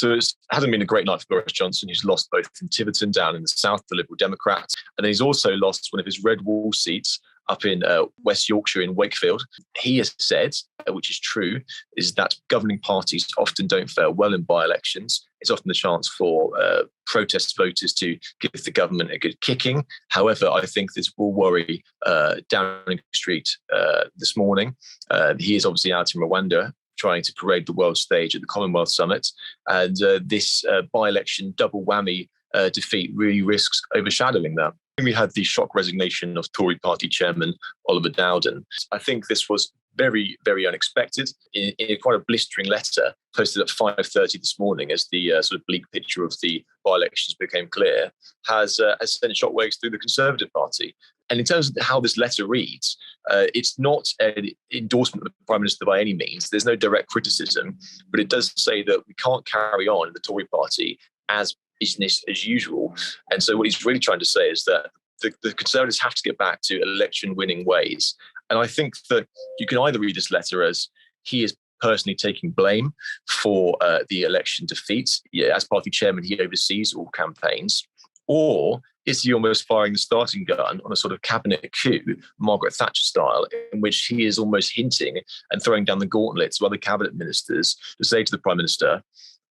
So it hasn't been a great night for Boris Johnson, who's lost both in Tiverton down in the south, the Liberal Democrats, and he's also lost one of his red wall seats up in West Yorkshire in Wakefield. He has said, which is true, is that governing parties often don't fare well in by-elections. It's often the chance for protest voters to give the government a good kicking. However, I think this will worry Downing Street this morning. He is obviously out in Rwanda trying to parade the world stage at the Commonwealth Summit. And this by-election double whammy defeat really risks overshadowing that. We had the shock resignation of Tory party chairman Oliver Dowden. I think this was very, very unexpected. In quite a blistering letter posted at 5:30 this morning, as the sort of bleak picture of the by-elections became clear, has sent shockwaves through the Conservative Party. And in terms of how this letter reads, it's not an endorsement of the Prime Minister by any means. There's no direct criticism, but it does say that we can't carry on in the Tory party as business as usual. And so what he's really trying to say is that the Conservatives have to get back to election-winning ways. And I think that you can either read this letter as he is personally taking blame for the election defeat. Yeah, as party chairman, he oversees all campaigns. Or is he almost firing the starting gun on a sort of cabinet coup, Margaret Thatcher style, in which he is almost hinting and throwing down the gauntlet to other cabinet ministers to say to the Prime Minister,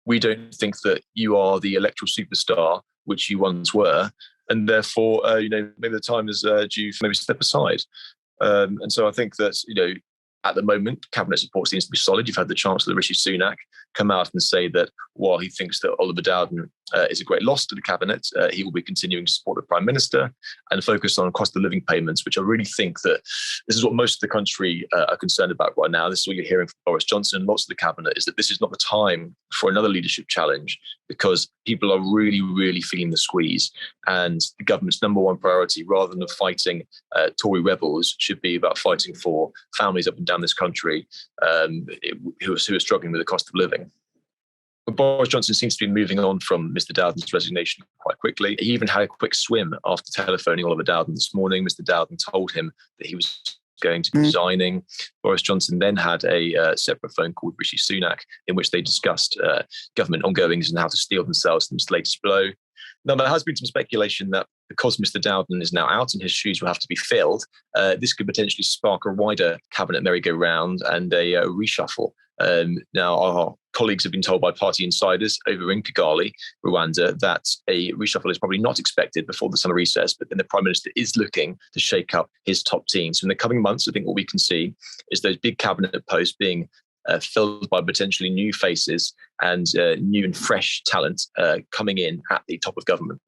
we don't think that you are the electoral superstar which you once were, and therefore, maybe the time is due for maybe step aside. And so I think that, at the moment, cabinet support seems to be solid. You've had the Chancellor, Rishi Sunak, come out and say that while he thinks that Oliver Dowden is a great loss to the cabinet, he will be continuing to support the Prime Minister and focus on cost of living payments, which I really think that this is what most of the country are concerned about right now. This is what you're hearing from Boris Johnson and lots of the cabinet, is that this is not the time for another leadership challenge, because people are really, really feeling the squeeze. And the government's number one priority, rather than fighting Tory rebels, should be about fighting for families up and down this country who are struggling with the cost of living. But Boris Johnson seems to be moving on from Mr Dowden's resignation quite quickly. He even had a quick swim after telephoning Oliver Dowden this morning. Mr Dowden told him that he was going to be resigning. Boris Johnson then had a separate phone call with Rishi Sunak in which they discussed government ongoings and how to steel themselves from this latest blow. Now, there has been some speculation that because Mr Dowden is now out and his shoes will have to be filled, this could potentially spark a wider cabinet merry-go-round and a reshuffle. Now, our colleagues have been told by party insiders over in Kigali, Rwanda, that a reshuffle is probably not expected before the summer recess, but then the Prime Minister is looking to shake up his top team. So in the coming months, I think what we can see is those big cabinet posts being filled by potentially new faces and new and fresh talent coming in at the top of government.